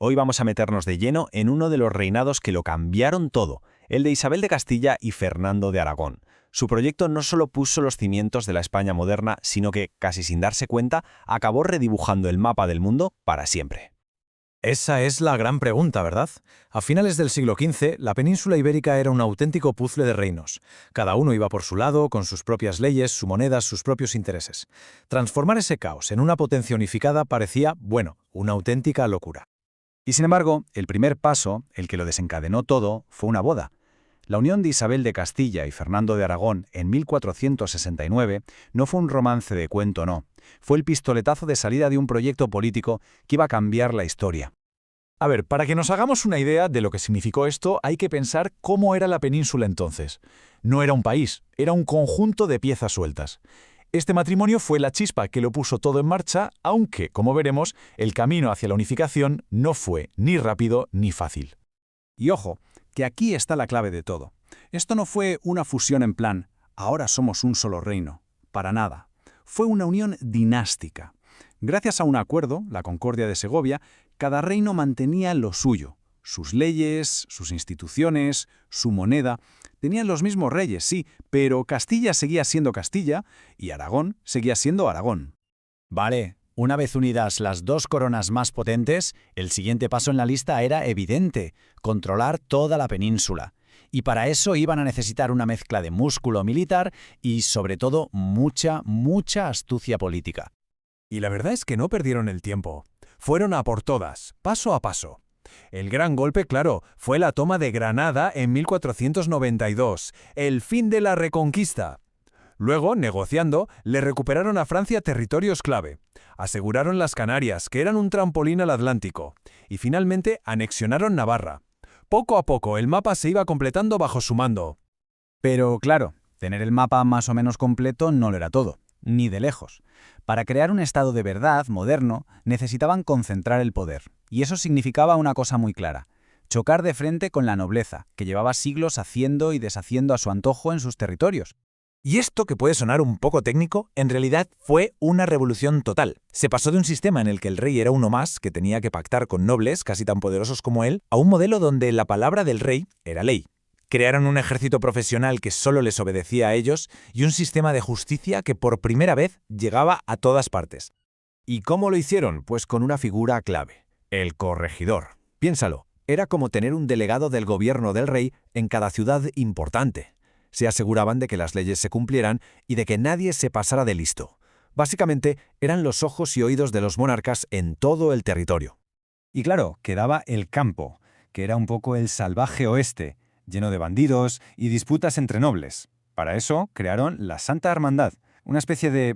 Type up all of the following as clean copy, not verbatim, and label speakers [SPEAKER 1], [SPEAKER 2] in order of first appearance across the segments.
[SPEAKER 1] Hoy vamos a meternos de lleno en uno de los reinados que lo cambiaron todo, el de Isabel de Castilla y Fernando de Aragón. Su proyecto no solo puso los cimientos de la España moderna, sino que, casi sin darse cuenta, acabó redibujando el mapa del mundo para siempre.
[SPEAKER 2] Esa es la gran pregunta, ¿verdad? A finales del siglo XV, la península ibérica era un auténtico puzzle de reinos. Cada uno iba por su lado, con sus propias leyes, su moneda, sus propios intereses. Transformar ese caos en una potencia unificada parecía, bueno, una auténtica locura.
[SPEAKER 3] Y sin embargo, el primer paso, el que lo desencadenó todo, fue una boda. La unión de Isabel de Castilla y Fernando de Aragón en 1469 no fue un romance de cuento, no. Fue el pistoletazo de salida de un proyecto político que iba a cambiar la historia.
[SPEAKER 2] A ver, para que nos hagamos una idea de lo que significó esto, hay que pensar cómo era la península entonces. No era un país, era un conjunto de piezas sueltas. Este matrimonio fue la chispa que lo puso todo en marcha, aunque, como veremos, el camino hacia la unificación no fue ni rápido ni fácil.
[SPEAKER 3] Y ojo, que aquí está la clave de todo. Esto no fue una fusión en plan, ahora somos un solo reino. Para nada. Fue una unión dinástica. Gracias a un acuerdo, la Concordia de Segovia, cada reino mantenía lo suyo. Sus leyes, sus instituciones, su moneda. Tenían los mismos reyes, sí, pero Castilla seguía siendo Castilla y Aragón seguía siendo Aragón.
[SPEAKER 4] Vale, una vez unidas las dos coronas más potentes, el siguiente paso en la lista era evidente: controlar toda la península. Y para eso iban a necesitar una mezcla de músculo militar y, sobre todo, mucha astucia política.
[SPEAKER 5] Y la verdad es que no perdieron el tiempo. Fueron a por todas, paso a paso. El gran golpe, claro, fue la toma de Granada en 1492, el fin de la Reconquista. Luego, negociando, le recuperaron a Francia territorios clave. Aseguraron las Canarias, que eran un trampolín al Atlántico. Y finalmente anexionaron Navarra. Poco a poco el mapa se iba completando bajo su mando.
[SPEAKER 3] Pero claro, tener el mapa más o menos completo no lo era todo, ni de lejos. Para crear un Estado de verdad, moderno, necesitaban concentrar el poder. Y eso significaba una cosa muy clara: chocar de frente con la nobleza, que llevaba siglos haciendo y deshaciendo a su antojo en sus territorios.
[SPEAKER 2] Y esto, que puede sonar un poco técnico, en realidad fue una revolución total. Se pasó de un sistema en el que el rey era uno más, que tenía que pactar con nobles casi tan poderosos como él, a un modelo donde la palabra del rey era ley. Crearon un ejército profesional que solo les obedecía a ellos y un sistema de justicia que por primera vez llegaba a todas partes.
[SPEAKER 5] ¿Y cómo lo hicieron? Pues con una figura clave: el corregidor. Piénsalo, era como tener un delegado del gobierno del rey en cada ciudad importante. Se aseguraban de que las leyes se cumplieran y de que nadie se pasara de listo. Básicamente, eran los ojos y oídos de los monarcas en todo el territorio.
[SPEAKER 3] Y claro, quedaba el campo, que era un poco el salvaje oeste, lleno de bandidos y disputas entre nobles. Para eso crearon la Santa Hermandad, una especie de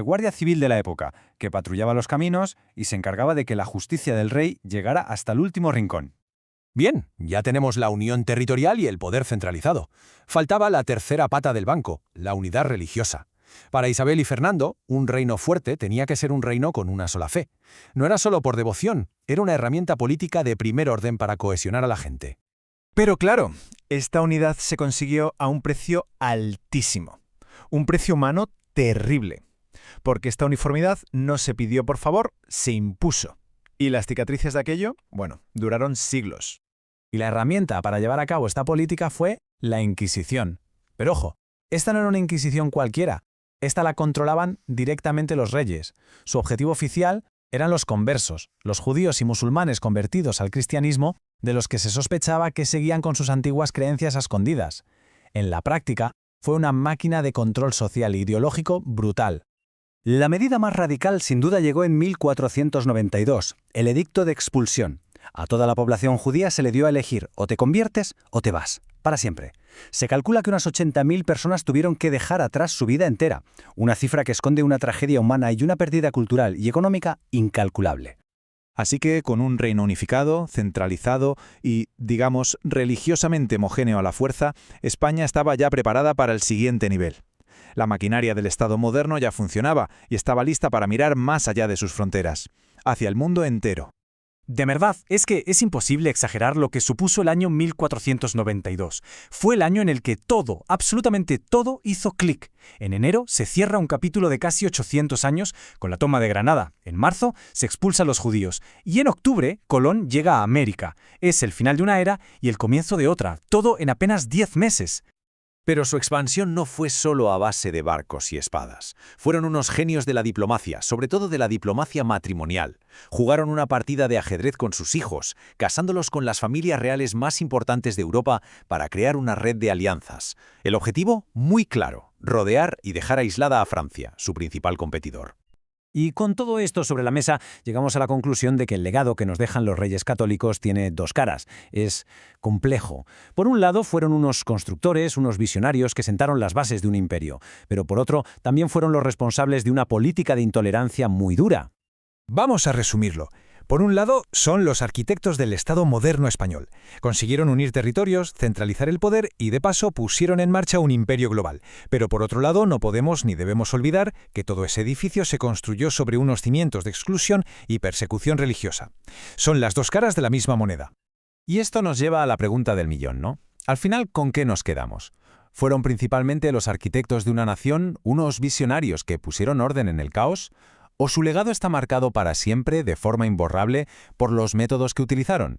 [SPEAKER 3] guardia civil de la época, que patrullaba los caminos y se encargaba de que la justicia del rey llegara hasta el último rincón.
[SPEAKER 5] Bien, ya tenemos la unión territorial y el poder centralizado. Faltaba la tercera pata del banco, la unidad religiosa. Para Isabel y Fernando, un reino fuerte tenía que ser un reino con una sola fe. No era solo por devoción, era una herramienta política de primer orden para cohesionar a la gente.
[SPEAKER 2] Pero claro, esta unidad se consiguió a un precio altísimo. Un precio humano terrible. Porque esta uniformidad no se pidió por favor, se impuso. Y las cicatrices de aquello, duraron siglos.
[SPEAKER 4] Y la herramienta para llevar a cabo esta política fue la Inquisición. Pero ojo, esta no era una Inquisición cualquiera. Esta la controlaban directamente los reyes. Su objetivo oficial eran los conversos, los judíos y musulmanes convertidos al cristianismo, de los que se sospechaba que seguían con sus antiguas creencias a escondidas. En la práctica, fue una máquina de control social e ideológico brutal.
[SPEAKER 3] La medida más radical sin duda llegó en 1492, el Edicto de Expulsión. A toda la población judía se le dio a elegir: o te conviertes o te vas, para siempre. Se calcula que unas 80.000 personas tuvieron que dejar atrás su vida entera, una cifra que esconde una tragedia humana y una pérdida cultural y económica incalculable.
[SPEAKER 1] Así que, con un reino unificado, centralizado y, digamos, religiosamente homogéneo a la fuerza, España estaba ya preparada para el siguiente nivel. La maquinaria del Estado moderno ya funcionaba y estaba lista para mirar más allá de sus fronteras, hacia el mundo entero.
[SPEAKER 6] De verdad, es que es imposible exagerar lo que supuso el año 1492. Fue el año en el que todo, absolutamente todo, hizo clic. En enero se cierra un capítulo de casi 800 años con la toma de Granada. En marzo se expulsan los judíos. Y en octubre, Colón llega a América. Es el final de una era y el comienzo de otra. Todo en apenas 10 meses.
[SPEAKER 1] Pero su expansión no fue solo a base de barcos y espadas. Fueron unos genios de la diplomacia, sobre todo de la diplomacia matrimonial. Jugaron una partida de ajedrez con sus hijos, casándolos con las familias reales más importantes de Europa para crear una red de alianzas. El objetivo, muy claro: rodear y dejar aislada a Francia, su principal competidor.
[SPEAKER 4] Y con todo esto sobre la mesa, llegamos a la conclusión de que el legado que nos dejan los reyes católicos tiene dos caras. Es complejo. Por un lado, fueron unos constructores, unos visionarios que sentaron las bases de un imperio. Pero por otro, también fueron los responsables de una política de intolerancia muy dura.
[SPEAKER 5] Vamos a resumirlo. Por un lado, son los arquitectos del Estado moderno español. Consiguieron unir territorios, centralizar el poder y, de paso, pusieron en marcha un imperio global. Pero por otro lado, no podemos ni debemos olvidar que todo ese edificio se construyó sobre unos cimientos de exclusión y persecución religiosa. Son las dos caras de la misma moneda.
[SPEAKER 2] Y esto nos lleva a la pregunta del millón, ¿no? Al final, ¿con qué nos quedamos? ¿Fueron principalmente los arquitectos de una nación, unos visionarios que pusieron orden en el caos? ¿O su legado está marcado para siempre, de forma imborrable, por los métodos que utilizaron?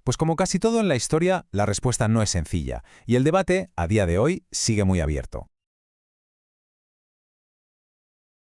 [SPEAKER 2] Pues como casi todo en la historia, la respuesta no es sencilla, y el debate, a día de hoy, sigue muy abierto.